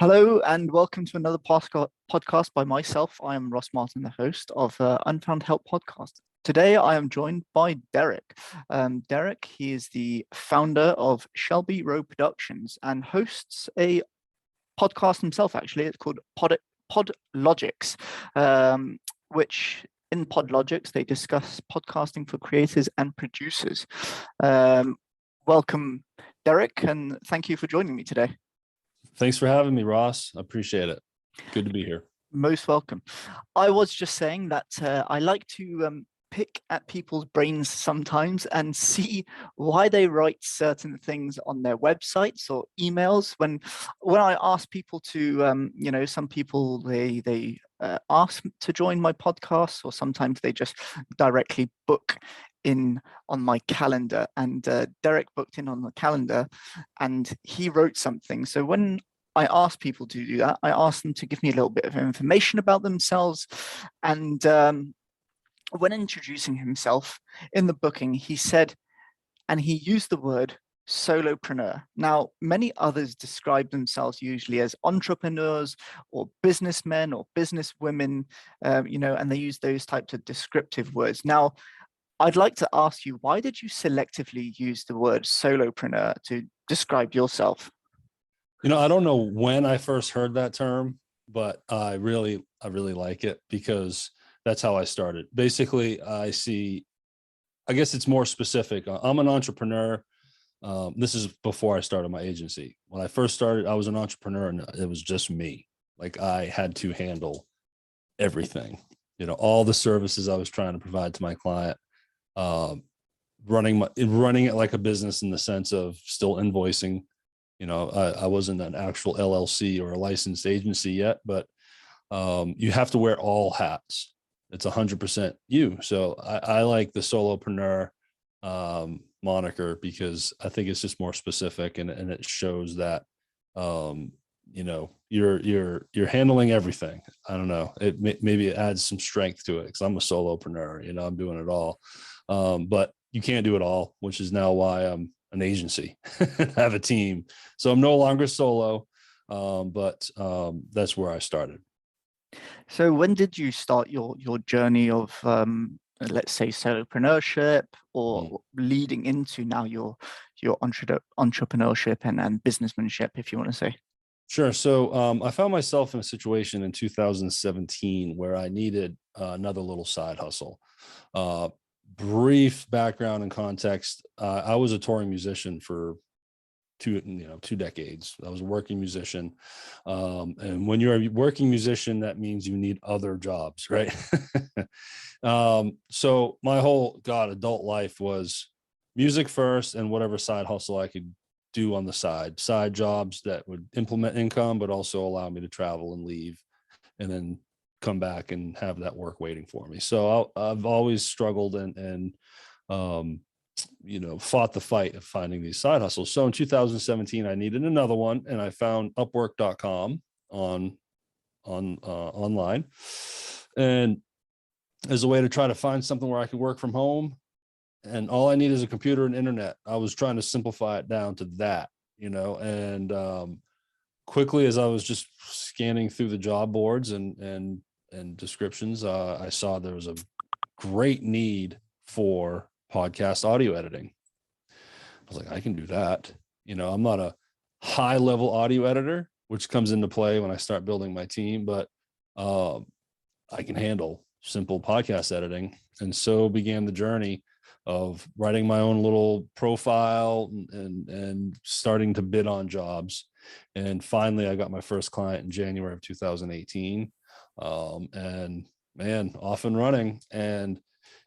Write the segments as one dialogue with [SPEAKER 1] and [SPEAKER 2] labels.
[SPEAKER 1] Hello and welcome to another podcast by myself. I am Ross Martin, the host of Unfound Help podcast. Today I am joined by Derrick. Derrick, he is the founder of Shelby Row Productions and hosts a podcast himself, actually. It's called Podlogics, which in Podlogics, they discuss podcasting for creators and producers. Welcome, Derrick, and thank you for joining me today.
[SPEAKER 2] Thanks for having me, Ross. I appreciate it. Good to be here.
[SPEAKER 1] Most welcome. I was just saying that I like to pick at people's brains sometimes and see why they write certain things on their websites or emails. When I ask people to, some people they ask to join my podcast, or sometimes they just directly book in on my calendar, and Derrick booked in on the calendar and he wrote something. So when I ask people to do that, I ask them to give me a little bit of information about themselves. And when introducing himself in the booking, he said, and he used the word solopreneur. Now, many others describe themselves usually as entrepreneurs or businessmen or businesswomen, and they use those types of descriptive words. Now, I'd like to ask you, why did you selectively use the word solopreneur to describe yourself?
[SPEAKER 2] I don't know when I first heard that term, but I really like it because that's how I started. Basically, I guess it's more specific. I'm an entrepreneur. This is before I started my agency. When I first started, I was an entrepreneur and it was just me. Like, I had to handle everything, all the services I was trying to provide to my client. Running it like a business in the sense of still invoicing. I wasn't an actual LLC or a licensed agency yet, but you have to wear all hats. It's 100% you. So I like the solopreneur moniker because I think it's just more specific, and it shows that you're handling everything. I don't know. Maybe it adds some strength to it because I'm a solopreneur. I'm doing it all. But you can't do it all, which is now why I'm an agency and have a team. So I'm no longer solo, but that's where I started.
[SPEAKER 1] So when did you start your journey of, let's say, solopreneurship, or leading into now your entrepreneurship and businessmanship, if you want to say?
[SPEAKER 2] Sure. So I found myself in a situation in 2017 where I needed another little side hustle. Brief background and context. I was a touring musician for two decades. I was a working musician. And when you're a working musician, that means you need other jobs, right? So my whole adult life was music first and whatever side hustle I could do on the side jobs that would implement income, but also allow me to travel and leave and then come back and have that work waiting for me. So I've always struggled and fought the fight of finding these side hustles. So in 2017, I needed another one, and I found Upwork.com online, and as a way to try to find something where I could work from home. And all I need is a computer and internet. I was trying to simplify it down to that, and quickly, as I was just scanning through the job boards and descriptions, I saw there was a great need for podcast audio editing. I was like, I can do that. I'm not a high level audio editor, which comes into play when I start building my team, but I can handle simple podcast editing. And so began the journey of writing my own little profile and starting to bid on jobs. And finally, I got my first client in January of 2018. And man, off and running. And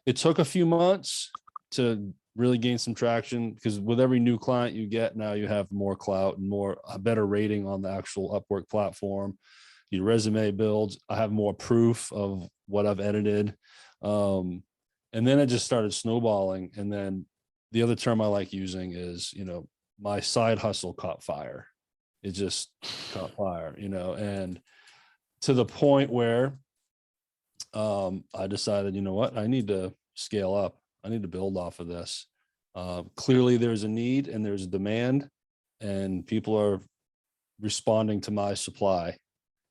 [SPEAKER 2] it took a few months to really gain some traction, because with every new client you get, now you have more clout and a better rating on the actual Upwork platform. Your resume builds. I have more proof of what I've edited. And then it just started snowballing. And then the other term I like using is, my side hustle caught fire. It just caught fire, and to the point where I decided, I need to scale up. I need to build off of this. Clearly there's a need and there's a demand, and people are responding to my supply.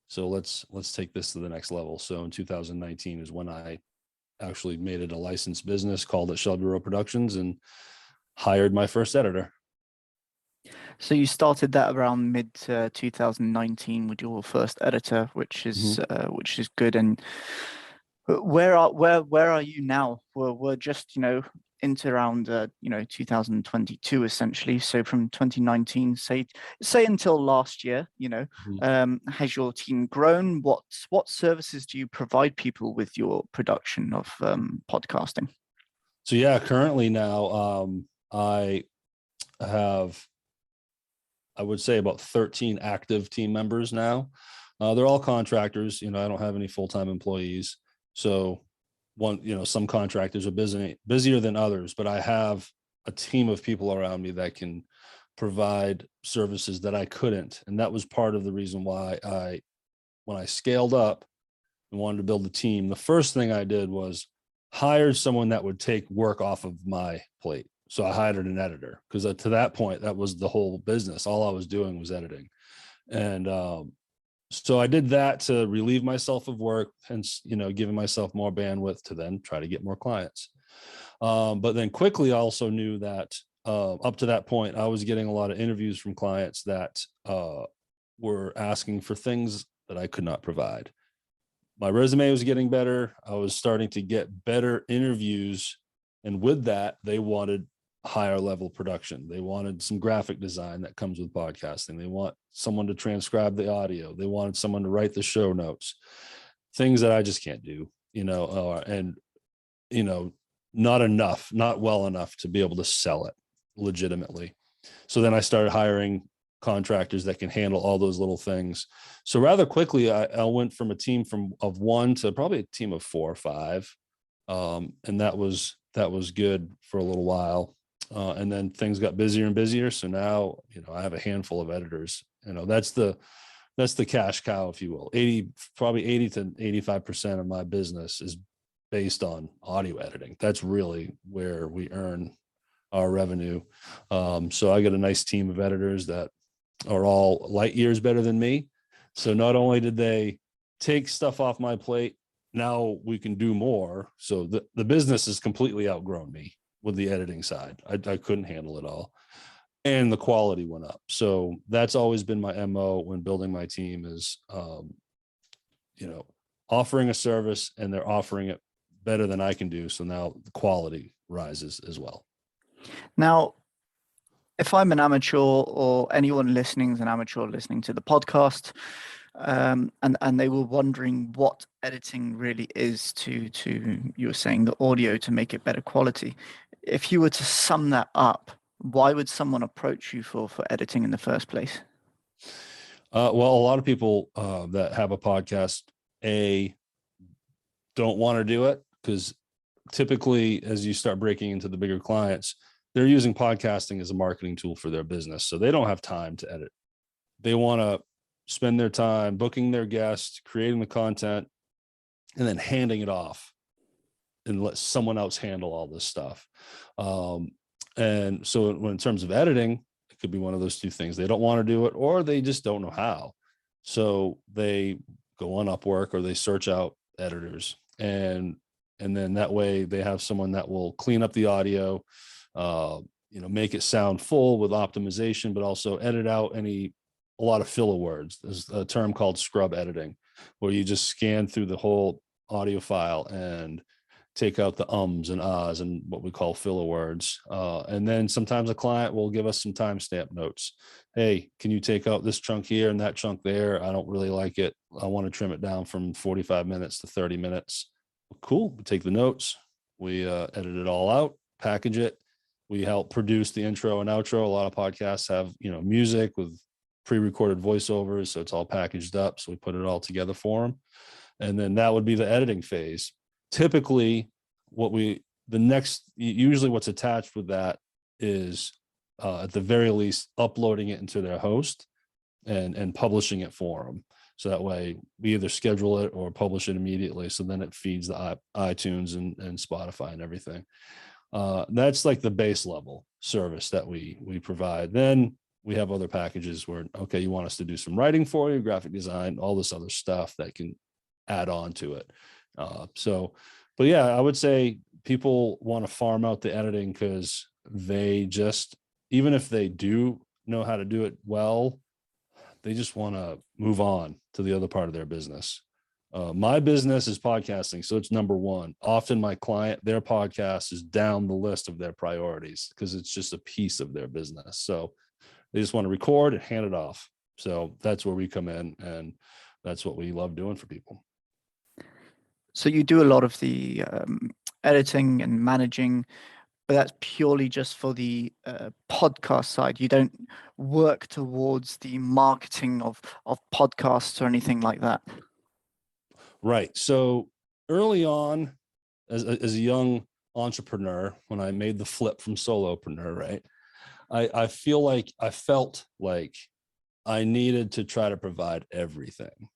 [SPEAKER 2] So let's take this to the next level. So in 2019 is when I actually made it a licensed business, called it Shelby Row Productions, and hired my first editor.
[SPEAKER 1] So you started that around mid 2019 with your first editor, which is good. And where are you now? We're just into around 2022 essentially. So from 2019, say until last year, has your team grown? What services do you provide people with your production of podcasting?
[SPEAKER 2] So yeah, currently now I have, I would say, about 13 active team members now. They're all contractors. I don't have any full-time employees. So some contractors are busier than others, but I have a team of people around me that can provide services that I couldn't. And that was part of the reason why when I scaled up and wanted to build a team, the first thing I did was hired someone that would take work off of my plate. So I hired an editor, because to that point, that was the whole business. All I was doing was editing. And so I did that to relieve myself of work, hence, giving myself more bandwidth to then try to get more clients. But then quickly I also knew that up to that point, I was getting a lot of interviews from clients that were asking for things that I could not provide. My resume was getting better. I was starting to get better interviews. And with that, they wanted higher level production. They wanted some graphic design that comes with podcasting. They want someone to transcribe the audio. They wanted someone to write the show notes, things that I just can't do, not well enough to be able to sell it legitimately. So then I started hiring contractors that can handle all those little things. So rather quickly, I went from a team of one to probably a team of 4 or 5. And that was good for a little while. And then things got busier and busier. So now, I have a handful of editors. That's the cash cow, if you will. 80 to 85% of my business is based on audio editing. That's really where we earn our revenue. So I got a nice team of editors that are all light years better than me. So not only did they take stuff off my plate, now we can do more. So the business has completely outgrown me with the editing side. I couldn't handle it all. And the quality went up. So that's always been my MO when building my team is, offering a service, and they're offering it better than I can do. So now the quality rises as well.
[SPEAKER 1] Now, if I'm an amateur, or anyone listening is an amateur listening to the podcast, and they were wondering what editing really is to you were saying the audio to make it better quality. If you were to sum that up, why would someone approach you for editing in the first place?
[SPEAKER 2] Well, a lot of people that have a podcast, don't want to do it, because typically as you start breaking into the bigger clients, they're using podcasting as a marketing tool for their business. So they don't have time to edit. They want to spend their time booking their guests, creating the content, and then handing it off and let someone else handle all this stuff. And so in terms of editing, it could be one of those two things. They don't want to do it, or they just don't know how. So they go on Upwork, or they search out editors, and then that way they have someone that will clean up the audio, make it sound full with optimization, but also edit out a lot of filler words. There's a term called scrub editing, where you just scan through the whole audio file and take out the ums and ahs and what we call filler words. And then sometimes a client will give us some timestamp notes. Hey, can you take out this chunk here and that chunk there? I don't really like it. I want to trim it down from 45 minutes to 30 minutes. Cool. We take the notes. We edit it all out, package it. We help produce the intro and outro. A lot of podcasts have, music with pre-recorded voiceovers. So it's all packaged up. So we put it all together for them. And then that would be the editing phase. Typically, usually what's attached with that is at the very least uploading it into their host and publishing it for them. So that way we either schedule it or publish it immediately. So then it feeds the iTunes and Spotify and everything. That's like the base level service that we provide. Then we have other packages where, okay, you want us to do some writing for you, graphic design, all this other stuff that can add on to it. But yeah, I would say people want to farm out the editing because they just, even if they do know how to do it well, they just want to move on to the other part of their business. My business is podcasting, so it's number one. Often my client, their podcast is down the list of their priorities because it's just a piece of their business. So they just want to record and hand it off. So that's where we come in, and that's what we love doing for people.
[SPEAKER 1] So you do a lot of the editing and managing, but that's purely just for the podcast side. You don't work towards the marketing of podcasts or anything like that.
[SPEAKER 2] Right. So early on, as a young entrepreneur, when I made the flip from solopreneur, right, I felt like I needed to try to provide everything.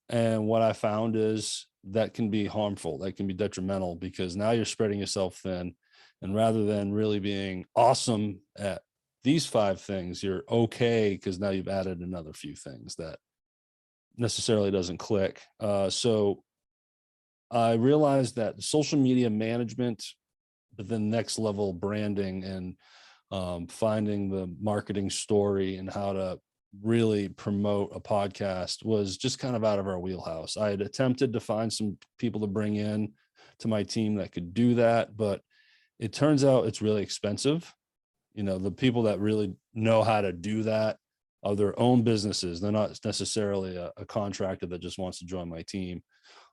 [SPEAKER 2] And what I found is that can be harmful, that can be detrimental, because now you're spreading yourself thin. And rather than really being awesome at these 5 things, you're okay because now you've added another few things that necessarily doesn't click. So I realized that social media management, but then next level branding and finding the marketing story and how to really promote a podcast was just kind of out of our wheelhouse. I had attempted to find some people to bring in to my team that could do that, but it turns out it's really expensive. You know, the people that really know how to do that are their own businesses. They're not necessarily a contractor that just wants to join my team.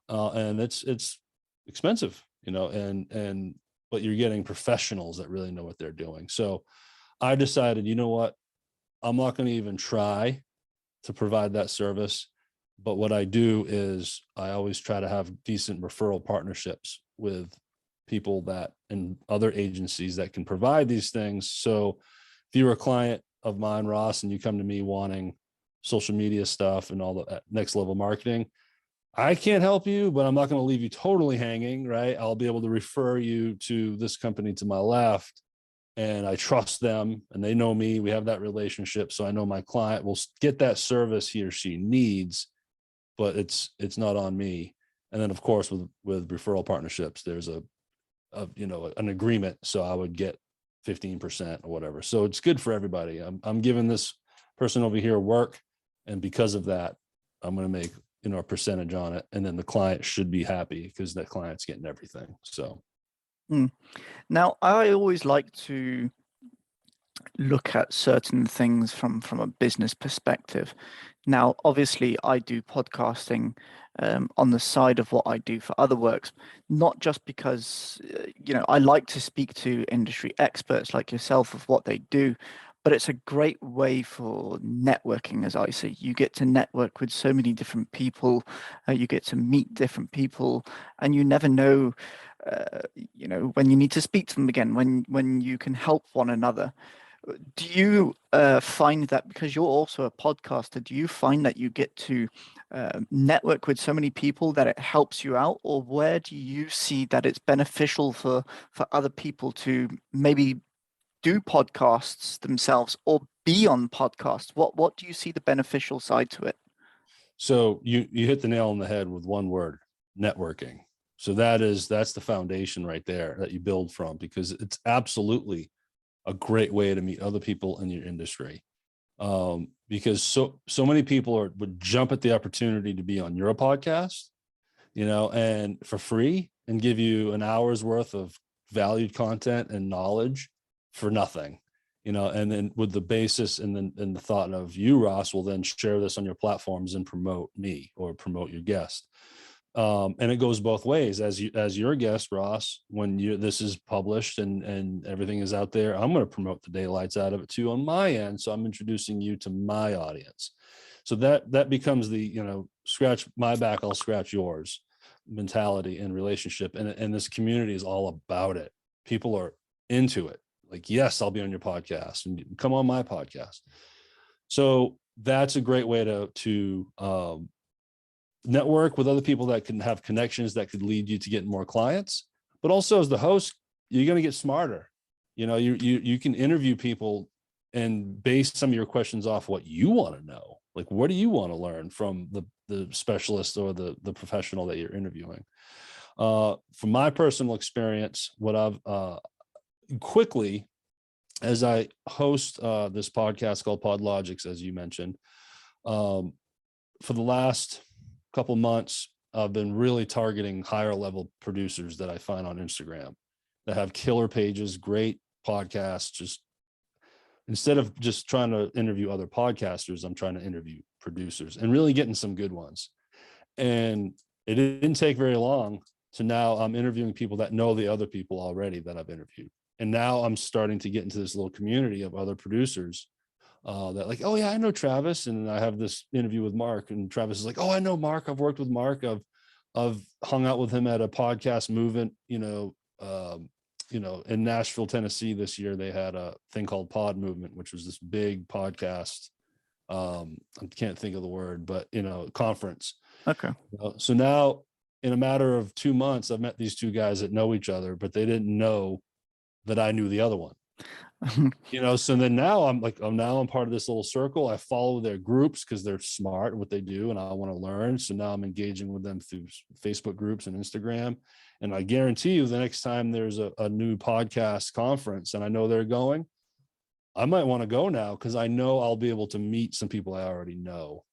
[SPEAKER 2] And it's expensive, you know, but you're getting professionals that really know what they're doing. So I decided, you know what, I'm not going to even try to provide that service. But what I do is I always try to have decent referral partnerships with people that and other agencies that can provide these things. So if you're a client of mine, Ross, and you come to me wanting social media stuff and all the next level marketing, I can't help you, but I'm not going to leave you totally hanging, right? I'll be able to refer you to this company to my left, and I trust them and they know me. We have that relationship. So I know my client will get that service he or she needs, but it's not on me. And then of course, with referral partnerships, there's an agreement. So I would get 15% or whatever. So it's good for everybody. I'm giving this person over here work, and because of that, I'm going to make, a percentage on it. And then the client should be happy because that client's getting everything. So.
[SPEAKER 1] Now, I always like to look at certain things from a business perspective. Now, obviously, I do podcasting on the side of what I do for other works, not just because, I like to speak to industry experts like yourself of what they do, but it's a great way for networking, as I say. You get to network with so many different people, you get to meet different people, and you never know, when you need to speak to them again, when you can help one another. Do you find that, because you're also a podcaster, do you find that you get to network with so many people that it helps you out? Or where do you see that it's beneficial for other people to maybe do podcasts themselves or be on podcasts? What do you see the beneficial side to it?
[SPEAKER 2] So you hit the nail on the head with one word: networking. So that's the foundation right there that you build from, because it's absolutely a great way to meet other people in your industry. Because so many people would jump at the opportunity to be on your podcast, and for free, and give you an hour's worth of valued content and knowledge for nothing, and then with the basis and the thought of you, Ross, will then share this on your platforms and promote me or promote your guest. And it goes both ways. As your guest, Ross, when this is published and everything is out there, I'm going to promote the daylights out of it too on my end. So I'm introducing you to my audience. So that becomes the, scratch my back, I'll scratch yours mentality and relationship. And this community is all about it. People are into it. Like, yes, I'll be on your podcast and come on my podcast. So that's a great way to network with other people that can have connections that could lead you to getting more clients. But also, as the host, you're going to get smarter. You can interview people and base some of your questions off what you want to know. Like, what do you want to learn from the specialist or the professional that you're interviewing? From my personal experience, what I've quickly, as I host this podcast called PodLogics, as you mentioned, for the last couple months, I've been really targeting higher level producers that I find on Instagram that have killer pages, great podcasts. Just instead of just trying to interview other podcasters, I'm trying to interview producers and really getting some good ones. And it didn't take very long. So now I'm interviewing people that know the other people already that I've interviewed. And now I'm starting to get into this little community of other producers that like, oh yeah, I know Travis. And I have this interview with Mark, and Travis is like, oh, I know Mark. I've worked with Mark. I've hung out with him at a podcast movement, in Nashville, Tennessee this year. They had a thing called Pod Movement, which was this big podcast. I can't think of the word, but conference.
[SPEAKER 1] Okay.
[SPEAKER 2] So now in a matter of 2 months, I've met these two guys that know each other, but they didn't know that I knew the other one. So then now I'm part of this little circle. I follow their groups because they're smart at what they do, and I want to learn. So now I'm engaging with them through Facebook groups and Instagram. And I guarantee you, the next time there's a new podcast conference and I know they're going, I might want to go now because I know I'll be able to meet some people I already know.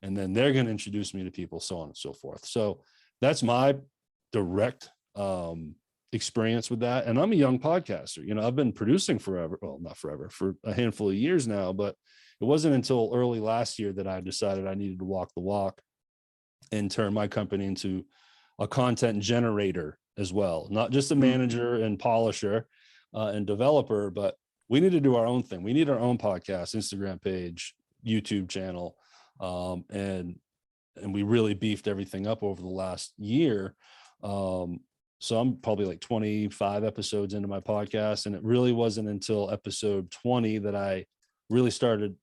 [SPEAKER 2] And then they're going to introduce me to people, so on and so forth. So that's my direct experience with that. And I'm a young podcaster. I've been producing forever. Well, not forever, for a handful of years now, but it wasn't until early last year that I decided I needed to walk the walk and turn my company into a content generator as well. Not just a manager and polisher and developer, but we need to do our own thing. We need our own podcast, Instagram page, YouTube channel. And we really beefed everything up over the last year. So I'm probably like 25 episodes into my podcast. And it really wasn't until episode 20 that I really started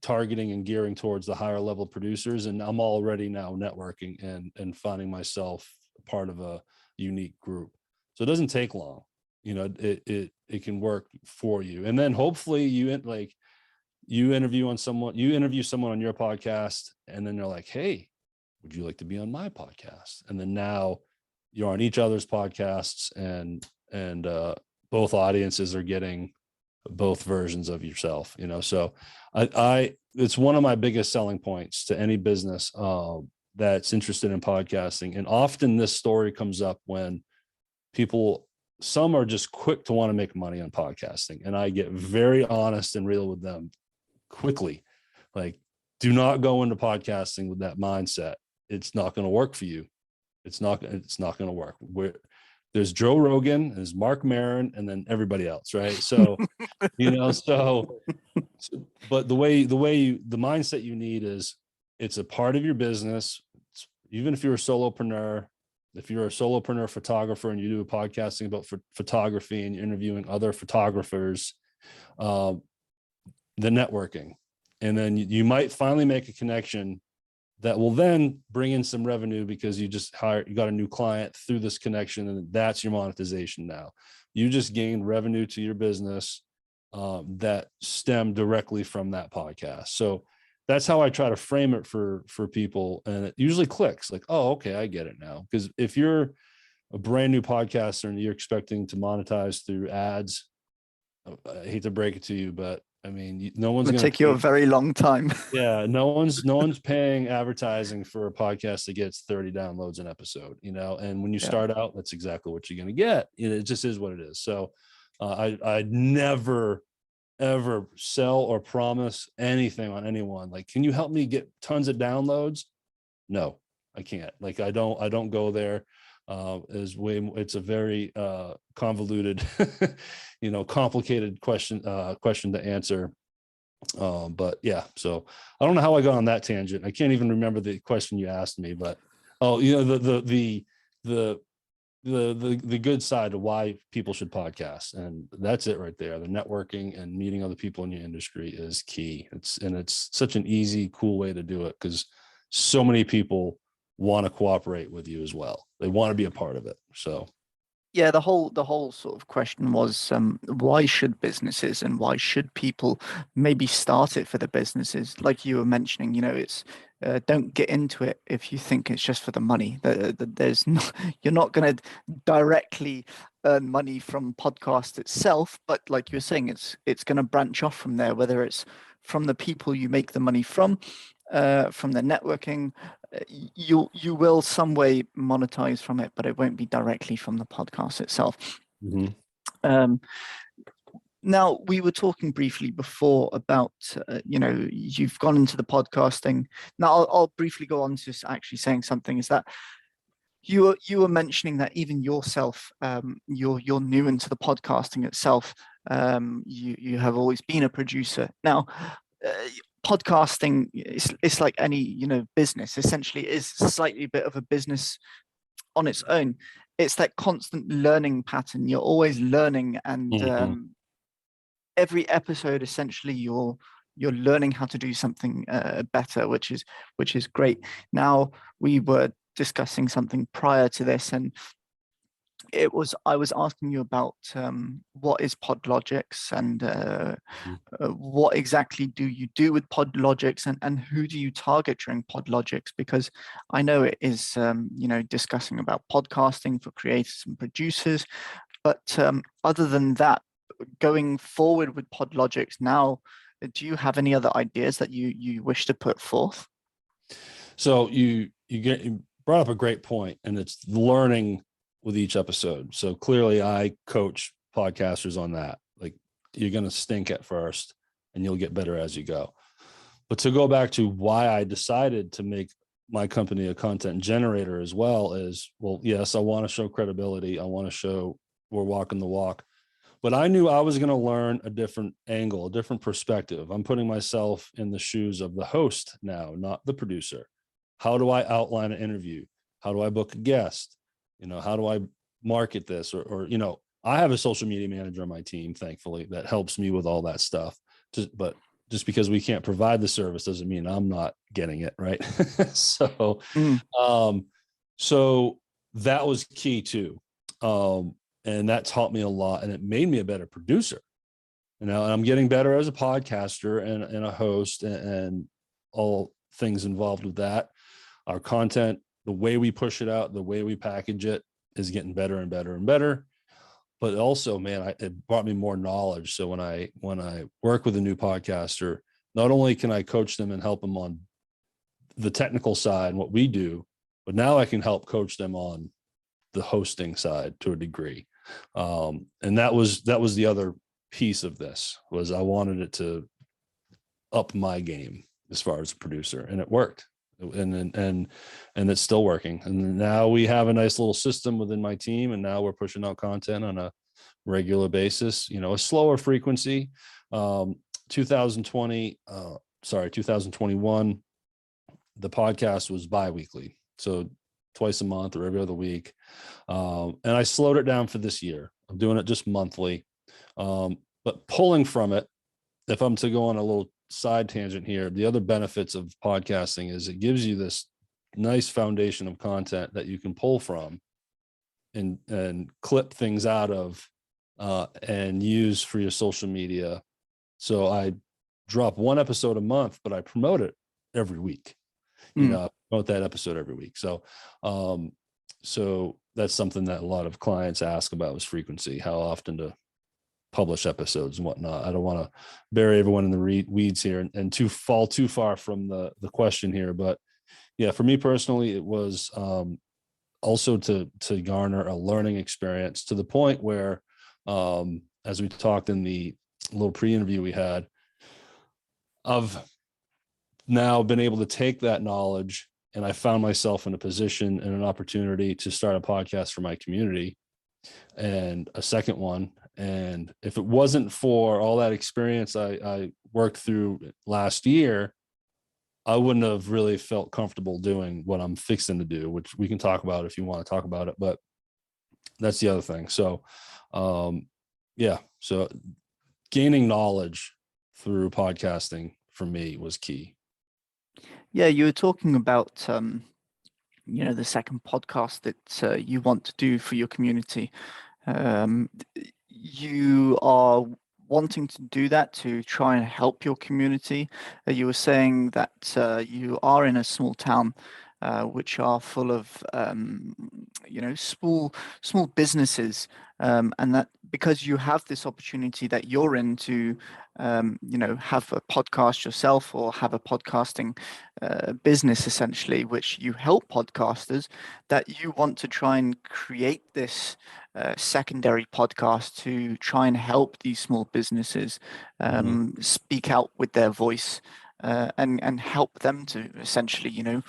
[SPEAKER 2] targeting and gearing towards the higher level producers. And I'm already now networking and finding myself part of a unique group. So it doesn't take long. It can work for you. And then hopefully you interview someone on your podcast, and then they're like, hey, would you like to be on my podcast? And then now you're on each other's podcasts, and both audiences are getting both versions of yourself. So it's one of my biggest selling points to any business that's interested in podcasting. And often this story comes up when some are just quick to want to make money on podcasting, and I get very honest and real with them quickly. Like, do not go into podcasting with that mindset. It's not going to work for you. It's not going to work. There's Joe Rogan, there's Mark Maron, and then everybody else, right? So, but the mindset you need is, it's a part of your business. Even if you're a solopreneur, if you're a solopreneur photographer and you do a podcasting about photography and you're interviewing other photographers, the networking, and then you might finally make a connection that will then bring in some revenue because you got a new client through this connection, and that's your monetization. Now you just gained revenue to your business that stemmed directly from that podcast. So that's how I try to frame it for people. And it usually clicks, like, oh, okay, I get it now. Because if you're a brand new podcaster and you're expecting to monetize through ads, I hate to break it to you, but I mean, no one's going to
[SPEAKER 1] take you a very long time.
[SPEAKER 2] Yeah, no one's paying advertising for a podcast that gets 30 downloads an episode, and when you start out, that's exactly what you're going to get. It just is what it is. So I'd never, ever sell or promise anything on anyone. Like, can you help me get tons of downloads? No, I can't. Like, I don't go there. It's a very convoluted, complicated question to answer. But yeah, so I don't know how I got on that tangent. I can't even remember the question you asked me, but the good side of why people should podcast, and that's it right there. The networking and meeting other people in your industry is key. It's such an easy, cool way to do it because so many people want to cooperate with you as well. They want to be a part of it. So
[SPEAKER 1] Yeah, the whole sort of question was, why should businesses and why should people maybe start it for the businesses? Like you were mentioning, it's don't get into it if you think it's just for the money. There's not, you're not going to directly earn money from podcast itself, but like you were saying, it's going to branch off from there, whether it's from the people you make the money from the networking. You will some way monetize from it, but it won't be directly from the podcast itself.
[SPEAKER 2] Mm-hmm.
[SPEAKER 1] Um, Now, we were talking briefly before about, you've gone into the podcasting. Now, I'll briefly go on to actually saying something is that you were mentioning that even yourself, you're new into the podcasting itself. You have always been a producer. Now, uh, podcasting, it's like any, business. Essentially, is slightly a bit of a business on its own. It's that constant learning pattern. You're always learning, and
[SPEAKER 2] Mm-hmm.
[SPEAKER 1] every episode, essentially, you're learning how to do something better, which is great. Now, we were discussing something prior to this, and I was asking you about what is PodLogix, and what exactly do you do with PodLogix, and who do you target during PodLogix? Because I know it is, discussing about podcasting for creators and producers, but other than that, going forward with PodLogix now, do you have any other ideas that you wish to put forth?
[SPEAKER 2] So you brought up a great point, and it's learning with each episode. So clearly I coach podcasters on that. Like, you're going to stink at first and you'll get better as you go. But to go back to why I decided to make my company a content generator as well is, well, yes, I want to show credibility. I want to show we're walking the walk. But I knew I was going to learn a different angle, a different perspective. I'm putting myself in the shoes of the host now, not the producer. How do I outline an interview? How do I book a guest? How do I market this? Or I have a social media manager on my team, thankfully, that helps me with all that stuff. But just because we can't provide the service doesn't mean I'm not getting it, right? So, so that was key too. And that taught me a lot, and it made me a better producer. And I'm getting better as a podcaster and a host and all things involved with that. Our content, the way we push it out, the way we package it is getting better and better and better. But also, man, it brought me more knowledge. So when I work with a new podcaster, not only can I coach them and help them on the technical side and what we do, but now I can help coach them on the hosting side to a degree. And that was the other piece of this, was I wanted it to up my game as far as a producer, and it worked. And it's still working. And now we have a nice little system within my team, and now we're pushing out content on a regular basis, a slower frequency. 2021, the podcast was bi-weekly, so twice a month or every other week. And I slowed it down for this year. I'm doing it just monthly. But pulling from it, if I'm to go on a little side tangent here, the other benefits of podcasting is it gives you this nice foundation of content that you can pull from and clip things out of and use for your social media. So I drop one episode a month, but I promote it every week. I promote that episode every week. So so that's something that a lot of clients ask about, is frequency, how often to publish episodes and whatnot. I don't want to bury everyone in the weeds here and fall too far from the question here. But yeah, for me personally, it was also to garner a learning experience, to the point where, as we talked in the little pre-interview we had, I've now been able to take that knowledge, and I found myself in a position and an opportunity to start a podcast for my community, and a second one. And if it wasn't for all that experience I worked through last year, I wouldn't have really felt comfortable doing what I'm fixing to do, which we can talk about if you want to talk about it. But that's the other thing. So, yeah, so gaining knowledge through podcasting for me was key.
[SPEAKER 1] Yeah, you were talking about the second podcast that you want to do for your community. Um, you are wanting to do that to try and help your community. You were saying that you are in a small town, which are full of small businesses, and that because you have this opportunity that you're in to have a podcast yourself or have a podcasting business essentially, which you help podcasters, that you want to try and create this secondary podcast to try and help these small businesses speak out with their voice, and help them to essentially,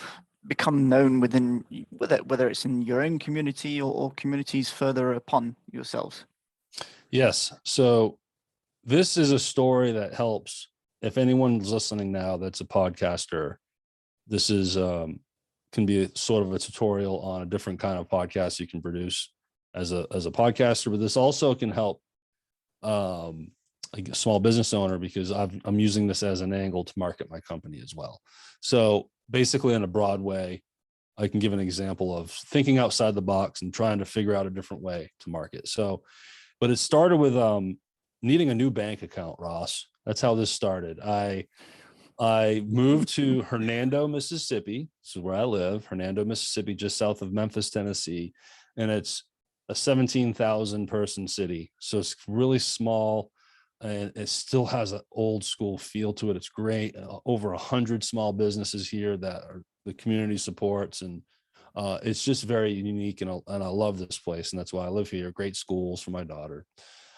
[SPEAKER 1] become known within, whether it's in your own community or communities further upon yourselves.
[SPEAKER 2] Yes. So this is a story that helps. If anyone's listening now that's a podcaster, this is can be sort of a tutorial on a different kind of podcast you can produce as a podcaster. But this also can help like a small business owner, because I'm using this as an angle to market my company as well. So basically, in a broad way, I can give an example of thinking outside the box and trying to figure out a different way to market. So, but it started with needing a new bank account, Ross. That's how this started. I moved to Hernando, Mississippi. This is where I live, Hernando, Mississippi, just south of Memphis, Tennessee. And it's a 17,000 person city. So it's really small, and it still has an old school feel to it. It's great. Over 100 small businesses here that are the community supports. And it's just very unique. And I love this place. And that's why I live here. Great schools for my daughter.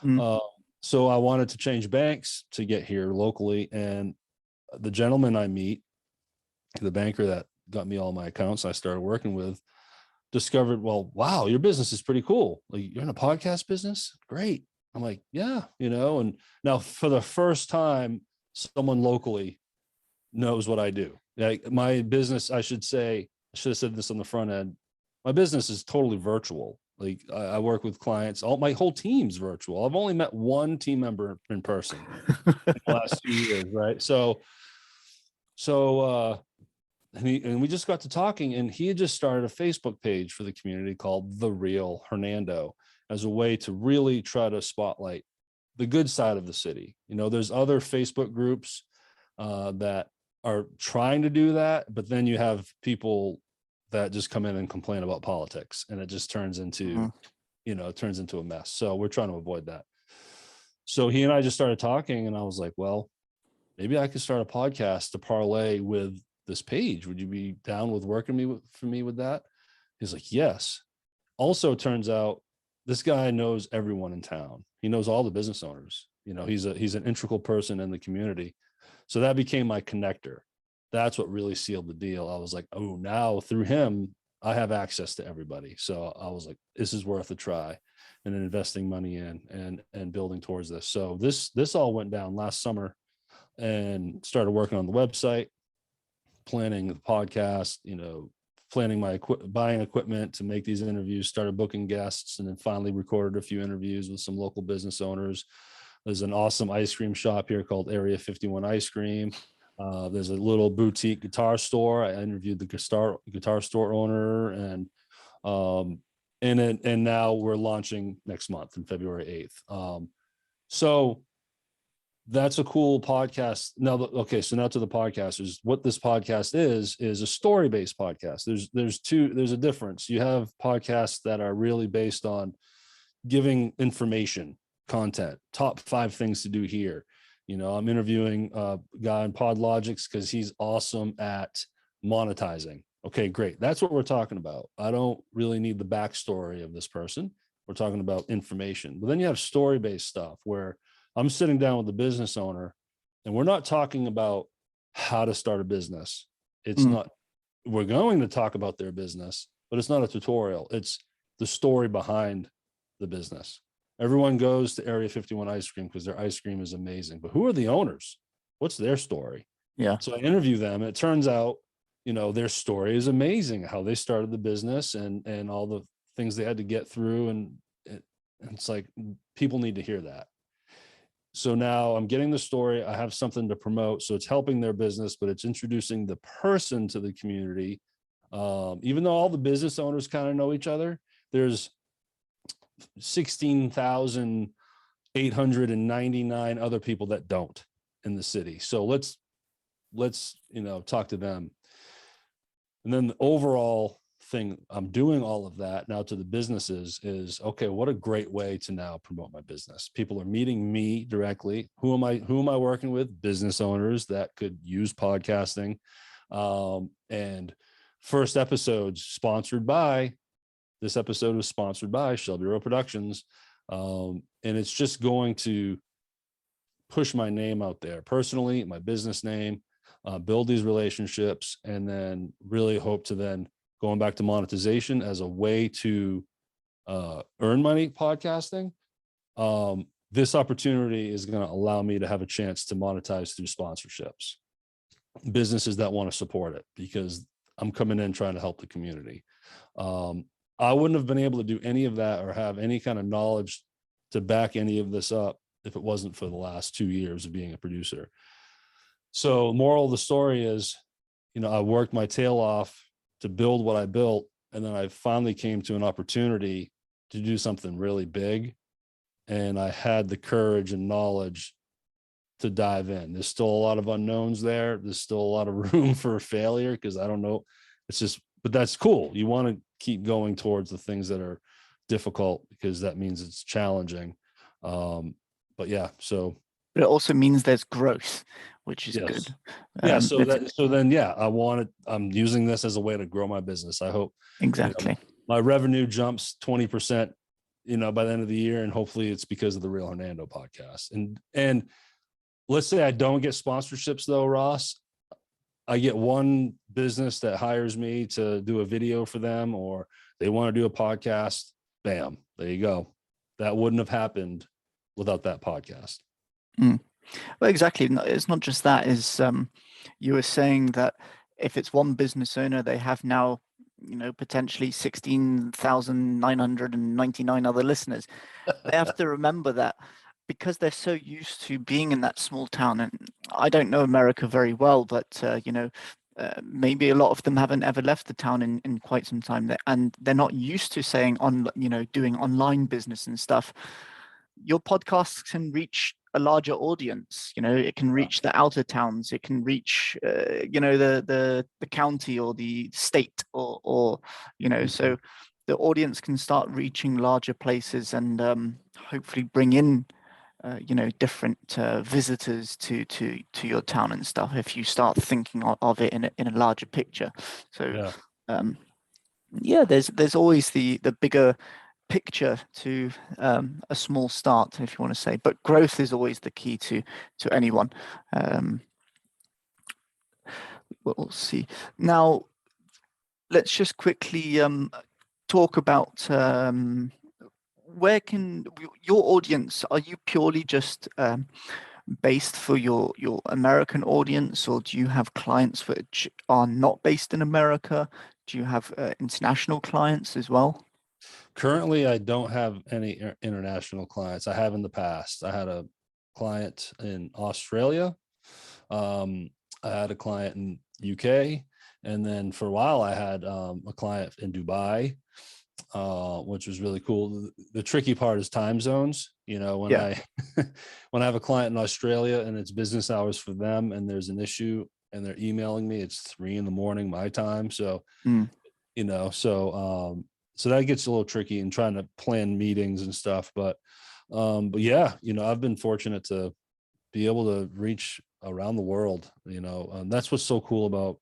[SPEAKER 1] Mm.
[SPEAKER 2] So I wanted to change banks to get here locally. And the gentleman I meet, the banker that got me all my accounts I started working with, discovered, well, wow, your business is pretty cool. Like, you're in a podcast business? Great. I'm like, yeah, and now for the first time, someone locally knows what I do. Like, my business, I should have said this on the front end. My business is totally virtual. Like, I work with clients. My whole team's virtual. I've only met one team member in person in the last 2 years, right? So and we just got to talking, and he had just started a Facebook page for the community called The Real Hernando, as a way to really try to spotlight the good side of the city. There's other Facebook groups that are trying to do that, but then you have people that just come in and complain about politics, and it just turns into, a mess. So we're trying to avoid that. So he and I just started talking, and I was like, well, maybe I could start a podcast to parlay with this page. Would you be down with working for me with that? He's like, yes. Also, turns out this guy knows everyone in town. He knows all the business owners. He's an integral person in the community. So that became my connector. That's what really sealed the deal. I was like, oh, now through him, I have access to everybody. So I was like, this is worth a try, and then investing money in and building towards this. So this all went down last summer, and started working on the website, planning the podcast, planning buying equipment to make these interviews, started booking guests, and then finally recorded a few interviews with some local business owners. There's an awesome ice cream shop here called Area 51 Ice Cream. There's a little boutique guitar store. I interviewed the guitar store owner, and now we're launching next month on February 8th. So that's a cool podcast. Now to the podcasters. What this podcast is a story-based podcast. There's a difference. You have podcasts that are really based on giving information, content, top 5 things to do here. I'm interviewing a guy in PodLogix because he's awesome at monetizing. Okay, great. That's what we're talking about. I don't really need the backstory of this person. We're talking about information. But then you have story-based stuff where I'm sitting down with the business owner, and we're not talking about how to start a business. We're going to talk about their business, but it's not a tutorial. It's the story behind the business. Everyone goes to Area 51 Ice Cream because their ice cream is amazing. But who are the owners? What's their story?
[SPEAKER 1] Yeah.
[SPEAKER 2] So I interview them. It turns out, their story is amazing, how they started the business and all the things they had to get through. And it's like, people need to hear that. So now I'm getting the story. I have something to promote. So it's helping their business, but it's introducing the person to the community. Even though all the business owners kind of know each other, there's 16,899 other people that don't in the city. So let's talk to them. And then the overall thing, I'm doing all of that now to the businesses is, okay, what a great way to now promote my business. People are meeting me directly. Who am I working with? Business owners that could use podcasting. And first episodes sponsored by, this episode was sponsored by Shelby Row Productions. And it's just going to push my name out there personally, my business name, build these relationships, and then really hope to then going back to monetization as a way to earn money podcasting. This opportunity is going to allow me to have a chance to monetize through sponsorships, businesses that want to support it, because I'm coming in trying to help the community. I wouldn't have been able to do any of that or have any kind of knowledge to back any of this up if it wasn't for the last 2 years of being a producer. So moral of the story is, I worked my tail off to build what I built. And then I finally came to an opportunity to do something really big. And I had the courage and knowledge to dive in. There's still a lot of unknowns there. There's still a lot of room for failure because I don't know. But that's cool. You want to keep going towards the things that are difficult because that means it's challenging. But yeah, so.
[SPEAKER 1] But it also means there's growth, which is
[SPEAKER 2] Yes.
[SPEAKER 1] good.
[SPEAKER 2] I'm using this as a way to grow my business. I hope
[SPEAKER 1] exactly
[SPEAKER 2] my revenue jumps 20%, by the end of the year. And hopefully it's because of the Real Hernando podcast. And let's say I don't get sponsorships though, Ross. I get one business that hires me to do a video for them, or they want to do a podcast. Bam, there you go. That wouldn't have happened without that podcast.
[SPEAKER 1] Well, exactly. It's not just that. You were saying that if it's one business owner, they have now, potentially 16,999 other listeners. They have to remember that because they're so used to being in that small town. And I don't know America very well, but maybe a lot of them haven't ever left the town in quite some time, and they're not used to saying doing online business and stuff. Your podcast can reach a larger audience. It can reach the outer towns. It can reach the county or the state or so the audience can start reaching larger places and hopefully bring in different visitors to your town and stuff if you start thinking of it in a larger picture. So there's always the bigger picture to a small start, if you want to say, but growth is always the key to anyone. We'll see. Now let's just quickly talk about where can your audience, are you purely just based for your American audience, or do you have clients which are not based in America? Do you have international clients as well?
[SPEAKER 2] Currently, I don't have any international clients. I have in the past. I had a client in Australia. I had a client in UK. And then for a while, I had a client in Dubai, which was really cool. The tricky part is time zones. When I have a client in Australia and it's business hours for them and there's an issue and they're emailing me, it's 3 a.m. my time. So, so that gets a little tricky in trying to plan meetings and stuff. But yeah, I've been fortunate to be able to reach around the world, and that's what's so cool about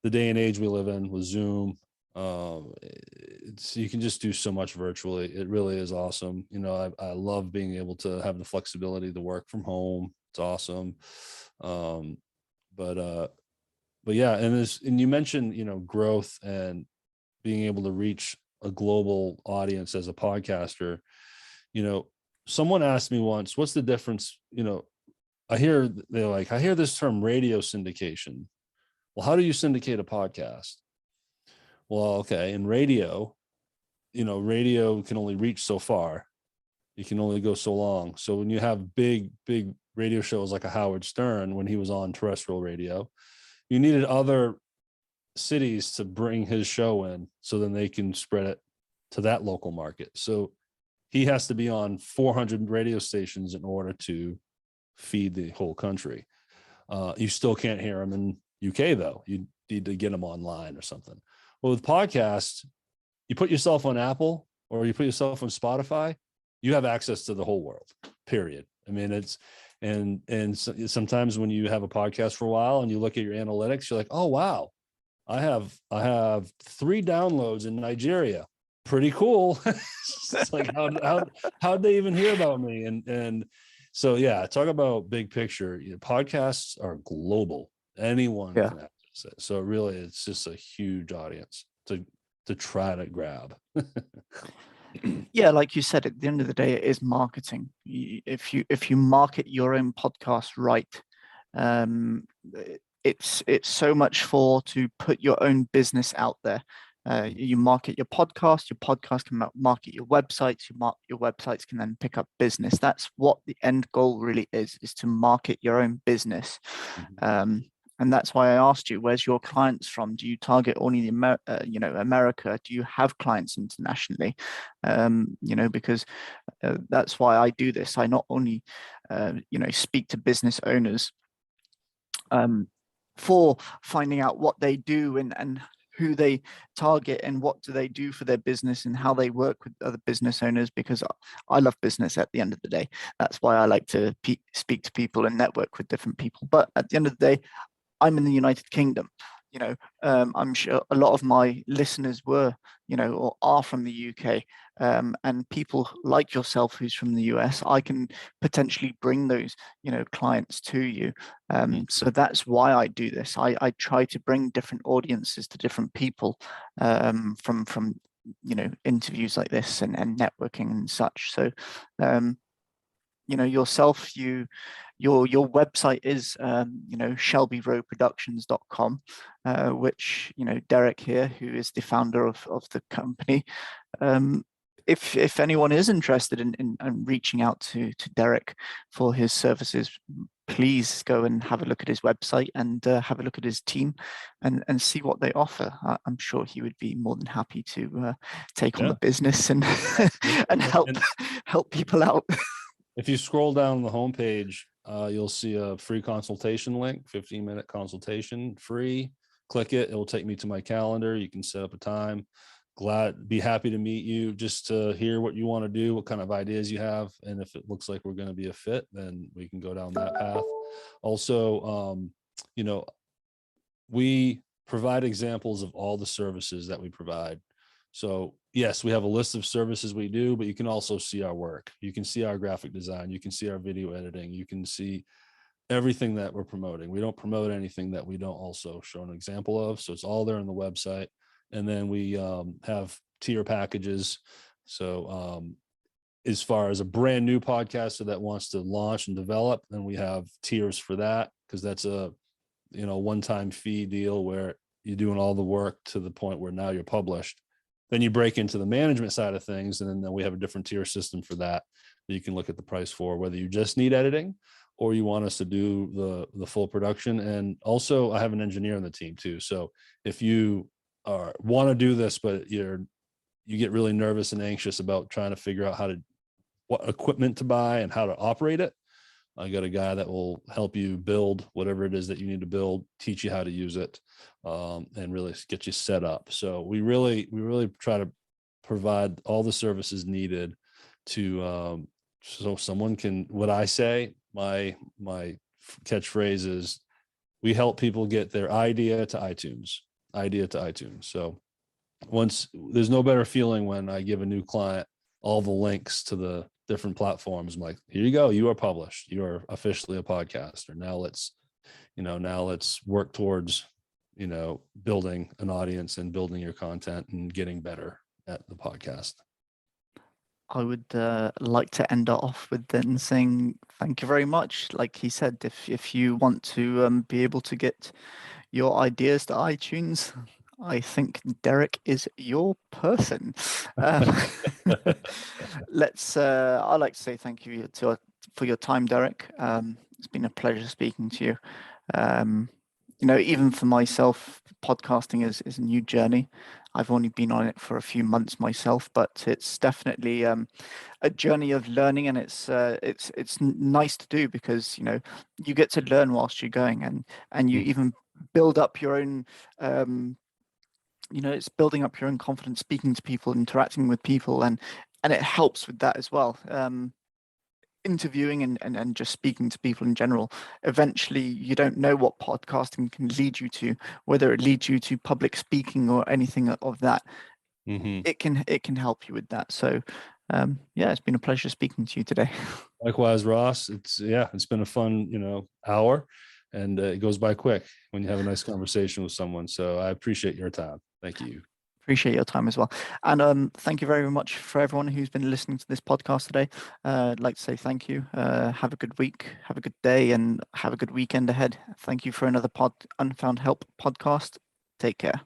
[SPEAKER 2] the day and age we live in with Zoom. You can just do so much virtually. It really is awesome. I love being able to have the flexibility to work from home. It's awesome. But yeah, and you mentioned, growth and being able to reach a global audience as a podcaster. Someone asked me once, what's the difference? I hear this term radio syndication. Well, how do you syndicate a podcast? Well, okay. In radio, radio can only reach so far. You can only go so long. So when you have big radio shows like a Howard Stern, when he was on terrestrial radio, you needed other cities to bring his show in so then they can spread it to that local market. So he has to be on 400 radio stations in order to feed the whole country. You still can't hear him in UK though. You need to get him online or something. Well, with podcasts, you put yourself on Apple or you put yourself on Spotify, you have access to the whole world, period. I mean, it's, and sometimes when you have a podcast for a while and you look at your analytics, you're like, oh, wow, I have 3 downloads in Nigeria. Pretty cool. It's like, how'd they even hear about me? And so, yeah, talk about big picture. Podcasts are global. Anyone can access it. So really, it's just a huge audience to try to grab.
[SPEAKER 1] Yeah, like you said, at the end of the day, it is marketing. If you market your own podcast right, it's so much to put your own business out there. You market your podcast can market your websites, your websites can then pick up business. That's what the end goal really is to market your own business. And that's why I asked you, where's your clients from? Do you target only America? Do you have clients internationally? Because that's why I do this. I not only speak to business owners for finding out what they do and who they target and what do they do for their business and how they work with other business owners, because I love business at the end of the day. That's why I like to speak to people and network with different people. But at the end of the day, I'm in the United Kingdom. I'm sure a lot of my listeners were, or are from the UK, and people like yourself who's from the US. I can potentially bring those, clients to you. So that's why I do this. I try to bring different audiences to different people from interviews like this and networking and such. So yourself, your website is shelbyrowproductions.com, which Derrick here, who is the founder of the company, if anyone is interested in reaching out to Derrick for his services, please go and have a look at his website and have a look at his team and see what they offer. I'm sure he would be more than happy to take on the business and and help people out.
[SPEAKER 2] If you scroll down the homepage, you'll see a free consultation link, 15-minute consultation, free. Click it. It will take me to my calendar. You can set up a time. Be happy to meet you, just to hear what you want to do, what kind of ideas you have. And if it looks like we're going to be a fit, then we can go down that path. Also, we provide examples of all the services that we provide. So yes, we have a list of services we do, but you can also see our work. You can see our graphic design. You can see our video editing. You can see everything that we're promoting. We don't promote anything that we don't also show an example of. So it's all there on the website. And then we have tier packages. So as far as a brand new podcaster that wants to launch and develop, then we have tiers for that, because that's a one-time fee deal where you're doing all the work to the point where now you're published. Then you break into the management side of things, and then we have a different tier system for that you can look at the price for, whether you just need editing or you want us to do the full production. And also I have an engineer on the team too. So if you want to do this, but you get really nervous and anxious about trying to figure out what equipment to buy and how to operate it, I got a guy that will help you build whatever it is that you need to build, teach you how to use it, and really get you set up. So we really try to provide all the services needed to so someone can. What I say, my catchphrase is, we help people get their idea to iTunes. So there's no better feeling when I give a new client all the links to the different platforms. I'm like, here you go. You are published. You are officially a podcaster. Now let's work towards, building an audience and building your content and getting better at the podcast.
[SPEAKER 1] I would like to end off with then saying thank you very much. Like he said, if you want to be able to get your ideas to iTunes, I think Derrick is your person. I'd like to say thank you for your time, Derrick. It's been a pleasure speaking to you. Even for myself, podcasting is a new journey. I've only been on it for a few months myself, but it's definitely a journey of learning, and it's nice to do because you get to learn whilst you're going, and you even build up your own it's building up your own confidence, speaking to people, interacting with people, and it helps with that as well. Interviewing and just speaking to people in general. Eventually, you don't know what podcasting can lead you to, whether it leads you to public speaking or anything of that. It can help you with that. So yeah, it's been a pleasure speaking to you today.
[SPEAKER 2] Likewise, Ross. It's been a fun, hour, and it goes by quick when you have a nice conversation with someone. So I appreciate your time. Thank you.
[SPEAKER 1] Appreciate your time as well. And thank you very much for everyone who's been listening to this podcast today. I'd like to say thank you. Have a good week, have a good day, and have a good weekend ahead. Thank you for another Unfound Help podcast. Take care.